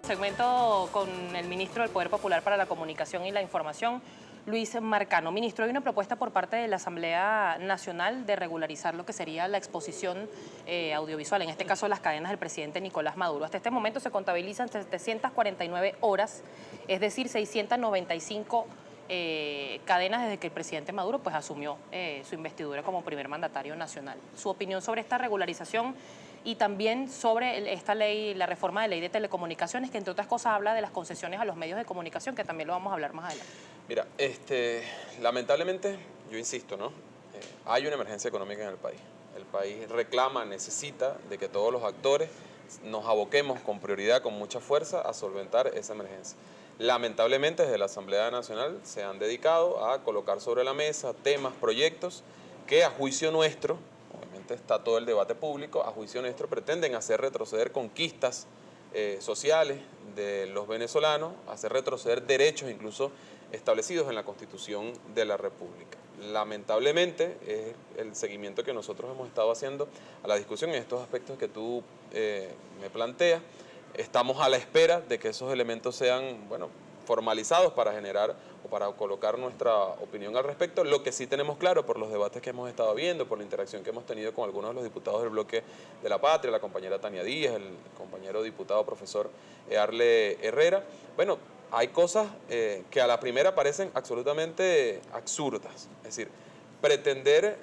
Segmento con el ministro del Poder Popular para la Comunicación y la Información, Luis Marcano. Ministro, hay una propuesta por parte de la Asamblea Nacional de regularizar lo que sería la exposición audiovisual, en este caso las cadenas del presidente Nicolás Maduro. Hasta este momento se contabilizan 749 horas, es decir, 695 cadenas desde que el presidente Maduro pues asumió su investidura como primer mandatario nacional. Su opinión sobre esta regularización y también sobre esta ley, la reforma de ley de telecomunicaciones, que entre otras cosas habla de las concesiones a los medios de comunicación, que también lo vamos a hablar más adelante. Mira, lamentablemente, yo insisto, ¿no? Hay una emergencia económica en el país. El país reclama, necesita de que todos los actores nos aboquemos con prioridad, con mucha fuerza, a solventar esa emergencia. Lamentablemente, desde la Asamblea Nacional se han dedicado a colocar sobre la mesa temas, proyectos que a juicio nuestro, obviamente está todo el debate público, a juicio nuestro pretenden hacer retroceder conquistas sociales de los venezolanos, hacer retroceder derechos incluso establecidos en la Constitución de la República. Lamentablemente es el seguimiento que nosotros hemos estado haciendo a la discusión en estos aspectos que tú me planteas. Estamos a la espera de que esos elementos sean, bueno, formalizados para generar o para colocar nuestra opinión al respecto. Lo que sí tenemos claro por los debates que hemos estado viendo, por la interacción que hemos tenido con algunos de los diputados del bloque de la Patria, la compañera Tania Díaz, el compañero diputado profesor Arle Herrera, bueno, hay cosas que a la primera parecen absolutamente absurdas. Es decir, pretender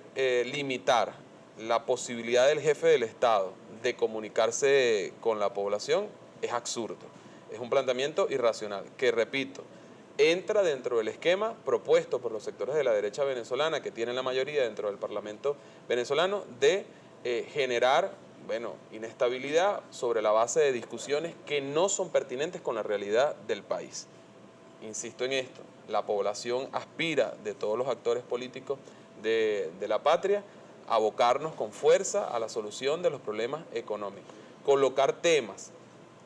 limitar la posibilidad del jefe del Estado de comunicarse con la población es absurdo. Es un planteamiento irracional, que repito, entra dentro del esquema propuesto por los sectores de la derecha venezolana, que tienen la mayoría dentro del Parlamento venezolano, de generar, bueno, inestabilidad sobre la base de discusiones que no son pertinentes con la realidad del país. Insisto en esto, la población aspira de todos los actores políticos de la patria a abocarnos con fuerza a la solución de los problemas económicos. Colocar temas,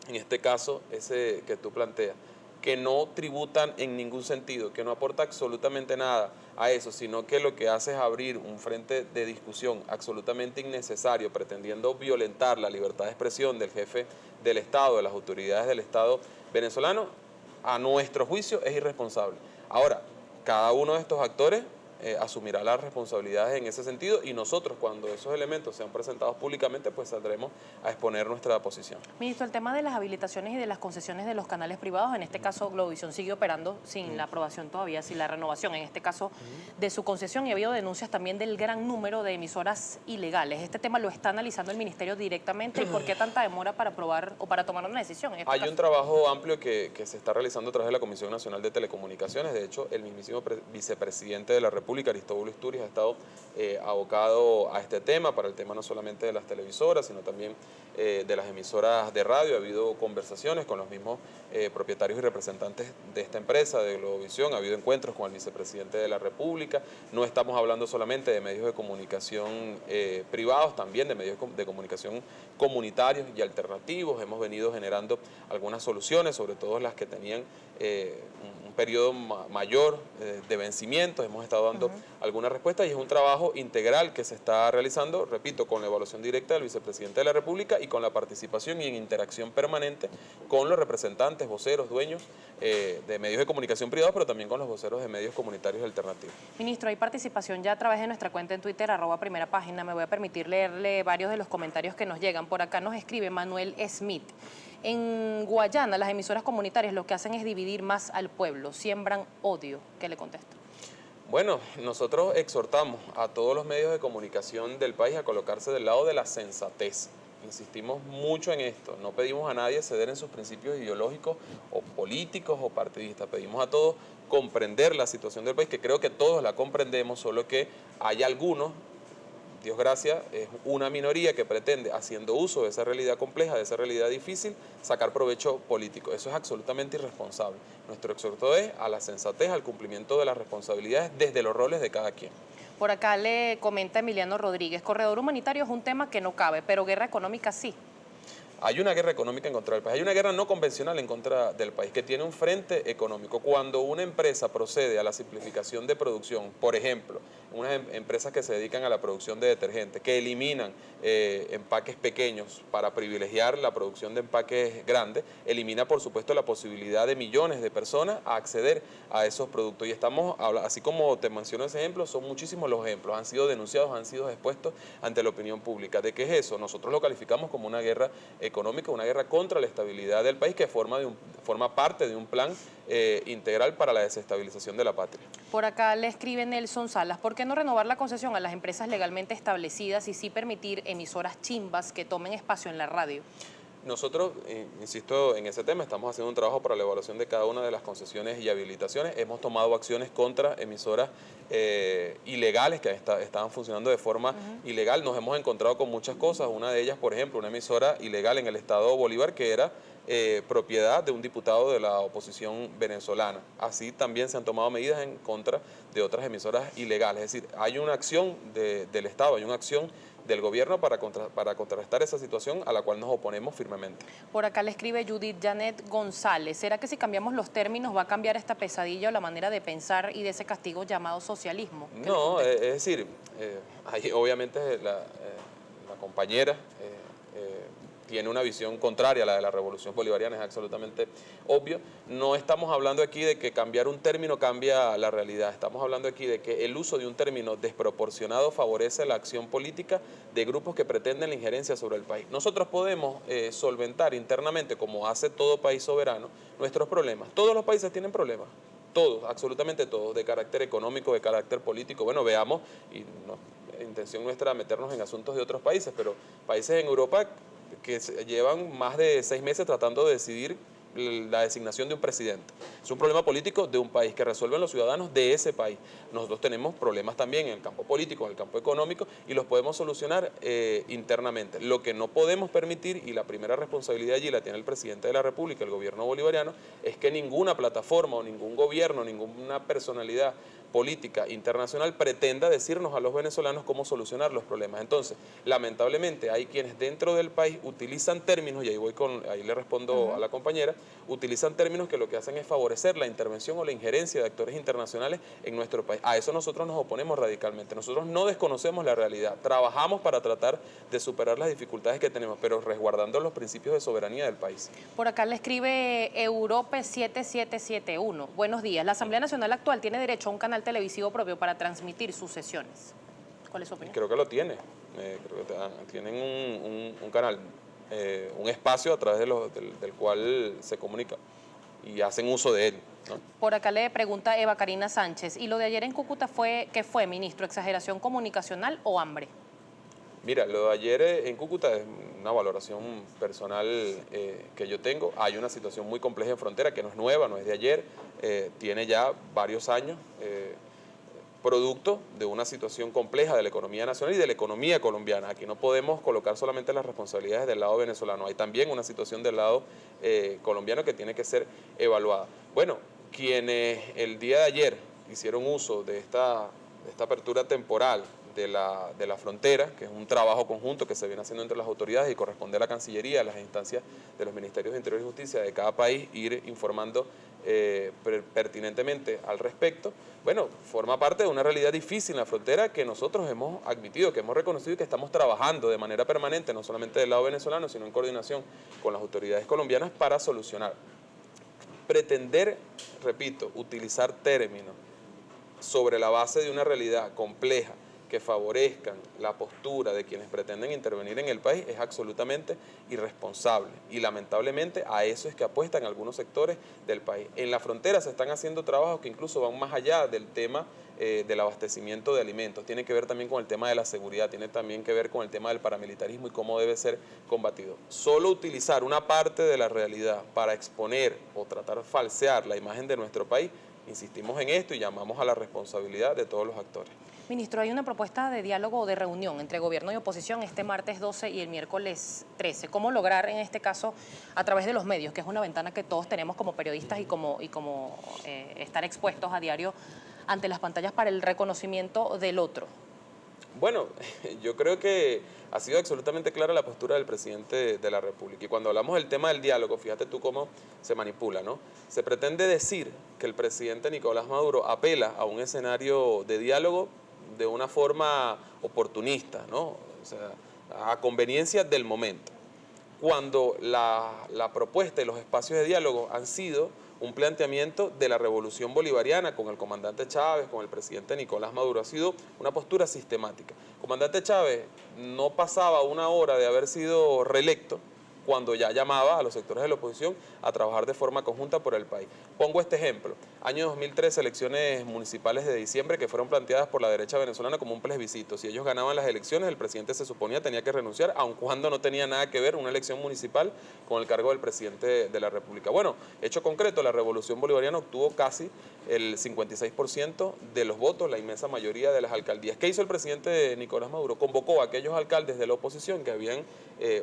en este caso ese que tú planteas, que no tributan en ningún sentido, que no aporta absolutamente nada a eso, sino que lo que hace es abrir un frente de discusión absolutamente innecesario, pretendiendo violentar la libertad de expresión del jefe del Estado, de las autoridades del Estado venezolano, a nuestro juicio es irresponsable. Ahora, cada uno de estos actores asumirá las responsabilidades en ese sentido, y nosotros, cuando esos elementos sean presentados públicamente, pues saldremos a exponer nuestra posición. Ministro, el tema de las habilitaciones y de las concesiones de los canales privados, en este caso Globovisión sigue operando sin la aprobación todavía, sin la renovación, en este caso de su concesión, y ha habido denuncias también del gran número de emisoras ilegales. ¿Este tema lo está analizando el Ministerio directamente y por qué tanta demora para aprobar o para tomar una decisión? Hay un trabajo amplio que se está realizando a través de la Comisión Nacional de Telecomunicaciones. De hecho, el mismísimo vicepresidente de la República, Aristóbulo Isturiz, ha estado abocado a este tema, para el tema no solamente de las televisoras, sino también de las emisoras de radio. Ha habido conversaciones con los mismos propietarios y representantes de esta empresa, de Globovisión. Ha habido encuentros con el vicepresidente de la República. No estamos hablando solamente de medios de comunicación privados, también de medios de comunicación comunitarios y alternativos. Hemos venido generando algunas soluciones, sobre todo las que tenían un periodo mayor de vencimientos. Hemos estado dando algunas respuestas, y es un trabajo integral que se está realizando, repito, con la evaluación directa del vicepresidente de la República y con la participación y en interacción permanente con los representantes, voceros, dueños de medios de comunicación privados, pero también con los voceros de medios comunitarios alternativos. Ministro, hay participación ya a través de nuestra cuenta en Twitter, @primerapágina. Me voy a permitir leerle varios de los comentarios que nos llegan. Por acá nos escribe Manuel Smith. En Guayana, las emisoras comunitarias lo que hacen es dividir más al pueblo, siembran odio. ¿Qué le contesto? Bueno, nosotros exhortamos a todos los medios de comunicación del país a colocarse del lado de la sensatez. Insistimos mucho en esto, no pedimos a nadie ceder en sus principios ideológicos o políticos o partidistas, pedimos a todos comprender la situación del país, que creo que todos la comprendemos, solo que hay algunos, Dios gracias, es una minoría que pretende, haciendo uso de esa realidad compleja, de esa realidad difícil, sacar provecho político. Eso es absolutamente irresponsable. Nuestro exhorto es a la sensatez, al cumplimiento de las responsabilidades desde los roles de cada quien. Por acá le comenta Emiliano Rodríguez, corredor humanitario es un tema que no cabe, pero guerra económica sí. Hay una guerra económica en contra del país, hay una guerra no convencional en contra del país, que tiene un frente económico. Cuando una empresa procede a la simplificación de producción, por ejemplo, unas empresas que se dedican a la producción de detergentes, que eliminan empaques pequeños para privilegiar la producción de empaques grandes, elimina por supuesto la posibilidad de millones de personas a acceder a esos productos. Y estamos, así como te menciono ese ejemplo, son muchísimos los ejemplos, han sido denunciados, han sido expuestos ante la opinión pública. ¿De qué es eso? Nosotros lo calificamos como una guerra económica, una guerra contra la estabilidad del país, que forma parte de un plan integral para la desestabilización de la patria. Por acá le escribe Nelson Salas, ¿por qué no renovar la concesión a las empresas legalmente establecidas y sí permitir emisoras chimbas que tomen espacio en la radio? Nosotros, insisto en ese tema, estamos haciendo un trabajo para la evaluación de cada una de las concesiones y habilitaciones. Hemos tomado acciones contra emisoras ilegales que estaban funcionando de forma ilegal. Nos hemos encontrado con muchas cosas. Una de ellas, por ejemplo, una emisora ilegal en el estado Bolívar que era propiedad de un diputado de la oposición venezolana. Así también se han tomado medidas en contra de otras emisoras ilegales. Es decir, hay una acción del Estado, hay una acción del gobierno para contrarrestar esa situación a la cual nos oponemos firmemente. Por acá le escribe Judith Janet González. ¿Será que si cambiamos los términos va a cambiar esta pesadilla o la manera de pensar y de ese castigo llamado socialismo? No, es decir, ahí obviamente la compañera tiene una visión contraria a la de la revolución bolivariana, es absolutamente obvio. No estamos hablando aquí de que cambiar un término cambia la realidad, estamos hablando aquí de que el uso de un término desproporcionado favorece la acción política de grupos que pretenden la injerencia sobre el país. Nosotros podemos solventar internamente, como hace todo país soberano, nuestros problemas. Todos los países tienen problemas. Todos, absolutamente todos, de carácter económico, de carácter político. Bueno, veamos, y no es intención nuestra meternos en asuntos de otros países, pero países en Europa que llevan más de 6 meses tratando de decidir la designación de un presidente. Es un problema político de un país que resuelven los ciudadanos de ese país. Nosotros tenemos problemas también en el campo político, en el campo económico, y los podemos solucionar internamente. Lo que no podemos permitir, y la primera responsabilidad allí la tiene el presidente de la República, el gobierno bolivariano, es que ninguna plataforma o ningún gobierno, ninguna personalidad política internacional pretenda decirnos a los venezolanos cómo solucionar los problemas. Entonces, lamentablemente hay quienes dentro del país utilizan términos, y ahí le respondo a la compañera, utilizan términos que lo que hacen es favorecer la intervención o la injerencia de actores internacionales en nuestro país. A eso nosotros nos oponemos radicalmente. Nosotros no desconocemos la realidad, trabajamos para tratar de superar las dificultades que tenemos, pero resguardando los principios de soberanía del país. Por acá le escribe Europe 7771. Buenos días. La Asamblea Nacional actual tiene derecho a un canal televisivo propio para transmitir sus sesiones. ¿Cuál es su opinión? Creo que lo tiene. Creo que tienen un canal, un espacio a través del cual se comunica y hacen uso de él, ¿no? Por acá le pregunta Eva Karina Sánchez, ¿y lo de ayer en Cúcuta qué fue, ministro? ¿Exageración comunicacional o hambre? Mira, lo de ayer en Cúcuta es una valoración personal que yo tengo. Hay una situación muy compleja en frontera que no es nueva, no es de ayer, tiene ya varios años, producto de una situación compleja de la economía nacional y de la economía colombiana. Aquí no podemos colocar solamente las responsabilidades del lado venezolano, hay también una situación del lado colombiano que tiene que ser evaluada. Bueno, quienes el día de ayer hicieron uso de esta apertura temporal de la frontera, que es un trabajo conjunto que se viene haciendo entre las autoridades y corresponde a la Cancillería, a las instancias de los Ministerios de Interior y Justicia de cada país, ir informando pertinentemente al respecto. Bueno, forma parte de una realidad difícil en la frontera que nosotros hemos admitido, que hemos reconocido y que estamos trabajando de manera permanente, no solamente del lado venezolano, sino en coordinación con las autoridades colombianas para solucionar. Pretender, repito, utilizar términos sobre la base de una realidad compleja que favorezcan la postura de quienes pretenden intervenir en el país es absolutamente irresponsable y lamentablemente a eso es que apuestan algunos sectores del país. En la frontera se están haciendo trabajos que incluso van más allá del tema del abastecimiento de alimentos, tiene que ver también con el tema de la seguridad, tiene también que ver con el tema del paramilitarismo y cómo debe ser combatido. Solo utilizar una parte de la realidad para exponer o tratar de falsear la imagen de nuestro país, insistimos en esto y llamamos a la responsabilidad de todos los actores. Ministro, hay una propuesta de diálogo o de reunión entre gobierno y oposición este martes 12 y el miércoles 13. ¿Cómo lograr en este caso a través de los medios, que es una ventana que todos tenemos como periodistas y como estar expuestos a diario ante las pantallas para el reconocimiento del otro? Bueno, yo creo que ha sido absolutamente clara la postura del presidente de la República. Y cuando hablamos del tema del diálogo, fíjate tú cómo se manipula, ¿no? Se pretende decir que el presidente Nicolás Maduro apela a un escenario de diálogo de una forma oportunista, ¿no? O sea, a conveniencia del momento, cuando la propuesta y los espacios de diálogo han sido un planteamiento de la revolución bolivariana con el comandante Chávez, con el presidente Nicolás Maduro. Ha sido una postura sistemática. El comandante Chávez no pasaba una hora de haber sido reelecto cuando ya llamaba a los sectores de la oposición a trabajar de forma conjunta por el país. Pongo este ejemplo. Año 2003, elecciones municipales de diciembre que fueron planteadas por la derecha venezolana como un plebiscito. Si ellos ganaban las elecciones, el presidente se suponía tenía que renunciar, aun cuando no tenía nada que ver una elección municipal con el cargo del presidente de la República. Bueno, hecho concreto, la revolución bolivariana obtuvo casi el 56% de los votos, la inmensa mayoría de las alcaldías. ¿Qué hizo el presidente Nicolás Maduro? Convocó a aquellos alcaldes de la oposición que habían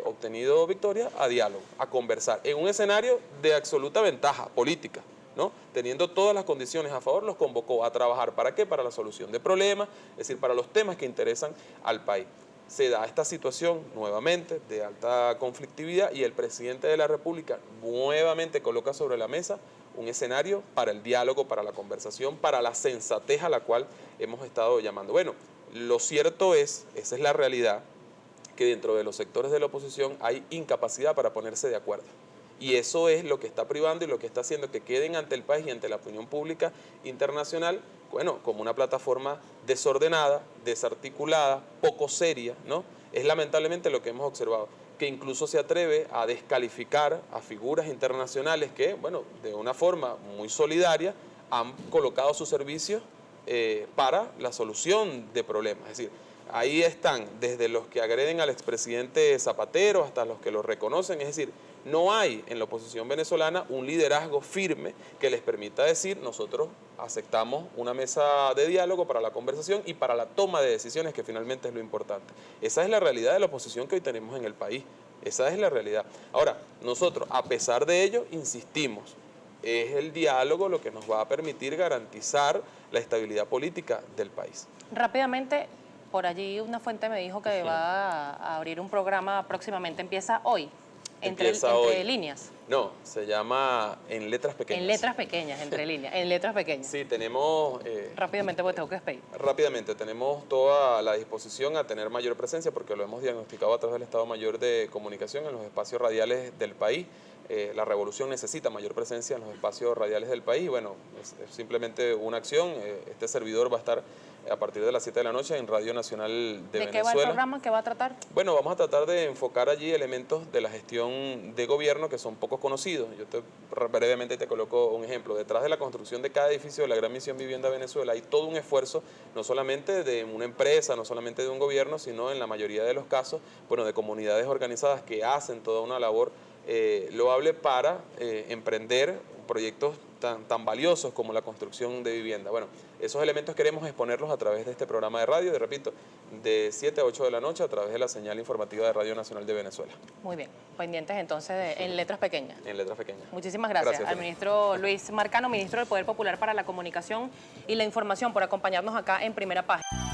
obtenido victoria a diálogo, a conversar, en un escenario de absoluta ventaja política, ¿no? Teniendo todas las condiciones a favor, los convocó a trabajar. ¿Para qué? Para la solución de problemas, es decir, para los temas que interesan al país. Se da esta situación nuevamente de alta conflictividad y el presidente de la República nuevamente coloca sobre la mesa un escenario para el diálogo, para la conversación, para la sensatez a la cual hemos estado llamando. Bueno, lo cierto es, esa es la realidad, que dentro de los sectores de la oposición hay incapacidad para ponerse de acuerdo. Y eso es lo que está privando y lo que está haciendo que queden ante el país y ante la opinión pública internacional, bueno, como una plataforma desordenada, desarticulada, poco seria, ¿no? Es lamentablemente lo que hemos observado, que incluso se atreve a descalificar a figuras internacionales que, bueno, de una forma muy solidaria han colocado sus servicios para la solución de problemas. Es decir, ahí están desde los que agreden al expresidente Zapatero hasta los que lo reconocen. Es decir, no hay en la oposición venezolana un liderazgo firme que les permita decir nosotros aceptamos una mesa de diálogo para la conversación y para la toma de decisiones, que finalmente es lo importante. Esa es la realidad de la oposición que hoy tenemos en el país. Esa es la realidad. Ahora, nosotros, a pesar de ello, insistimos, es el diálogo lo que nos va a permitir garantizar la estabilidad política del país. Rápidamente, por allí una fuente me dijo que va a abrir un programa próximamente, empieza hoy, entre líneas. No, se llama En Letras Pequeñas. En letras pequeñas, entre líneas, en letras pequeñas. Sí, tenemos... rápidamente, porque tengo que despedir. Rápidamente, tenemos toda la disposición a tener mayor presencia, porque lo hemos diagnosticado a través del Estado Mayor de Comunicación en los espacios radiales del país. La revolución necesita mayor presencia en los espacios radiales del país. Bueno, es simplemente una acción. Este servidor va a estar a partir de las 7 de la noche en Radio Nacional de Venezuela. ¿De qué va el programa? ¿Qué va a tratar? Bueno, vamos a tratar de enfocar allí elementos de la gestión de gobierno que son poco conocidos. Yo brevemente te coloco un ejemplo. Detrás de la construcción de cada edificio de la Gran Misión Vivienda Venezuela hay todo un esfuerzo, no solamente de una empresa, no solamente de un gobierno, sino en la mayoría de los casos, bueno, de comunidades organizadas que hacen toda una labor loable para emprender proyectos tan valiosos como la construcción de vivienda. Bueno, esos elementos queremos exponerlos a través de este programa de radio, y repito, de 7 a 8 de la noche a través de la señal informativa de Radio Nacional de Venezuela. Muy bien, pendientes entonces En Letras Pequeñas. En Letras Pequeñas. Muchísimas gracias al ministro Luis Marcano, ministro del Poder Popular para la Comunicación y la Información, por acompañarnos acá en Primera Página.